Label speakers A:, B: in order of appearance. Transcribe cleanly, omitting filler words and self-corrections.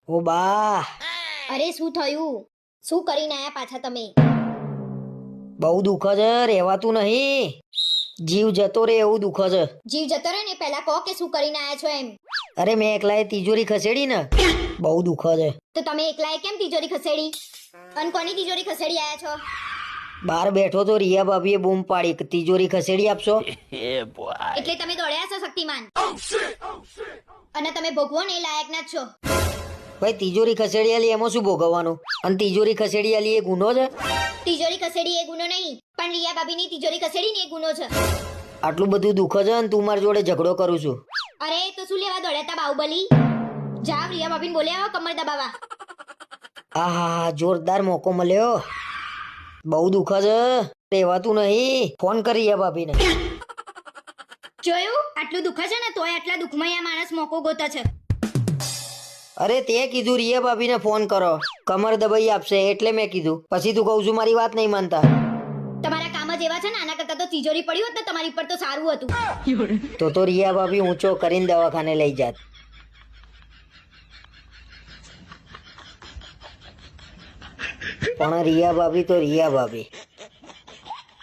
A: ઓ બા,
B: અરે શું થયું? શું કરીને આયા પાછા તમે?
A: બહુ દુઃખ છે, રહેવાતું નહીં. જીવ જતો રે એવું દુઃખ છે.
B: જીવ જતો રહે ને પહેલા કહો કે શું કરીને આયા છો એમ.
A: અરે મેં એકલાએ તિજોરી ખસેડી ને, બહુ દુઃખ છે.
B: તો તમે એકલાએ કેમ તિજોરી ખસેડી? અને કોની તિજોરી ખસેડી આયા છો?
A: બહાર બેઠો તો રિયા ભાભીએ બૂમ પાડી કે તિજોરી ખસેડી આપશો.
B: એટલે તમે દોડ્યા છો શક્તિમાન, અને તમે ભોગવો ને એ લાયક ના જ છો.
A: ભાઈ તિજોરી ખસેડી આલી એમાં શું ભોગવવાનું? અને તિજોરી ખસેડી આલી એ ગુનો છે?
B: તિજોરી ખસેડી એ ગુનો નહીં, પણ રિયા ભાભીની તિજોરી ખસેડી ને એ ગુનો છે.
A: આટલું બધું દુઃખ છે અને તું મારી જોડે ઝઘડો કરું છું.
B: અરે તો શું લેવા દોડ્યા તા બાહુબલી? જાવ રિયા ભાભીને બોલ્યા આવો કમર દબાવા.
A: હા હા હા, જોરદાર મોકો મળ્યો. બહુ દુઃખ છે, રહેવાતું નહીં. ફોન કરી રિયા ભાભીને.
B: જોયું, આટલું દુઃખ છે ને તોય આટલા દુઃખમાં આ માણસ મોકો ગોતે છે.
A: અરે તે કીધું રિયા ભાભીને ફોન કરો, કમર દબાઈ આપશે એટલે મેં કીધું. પછી તું કહું છું મારી વાત નહીં માનતા.
B: તમારા કામ જ એવા છે ને, આના કરતા તો તિજોરી પડી હોત ને તમારી પર તો સારું હતું.
A: તો રિયા ભાભી ઊંચો કરીને દવાખાને લઈ જાત. પણ રિયા ભાભી તો રિયા ભાભી.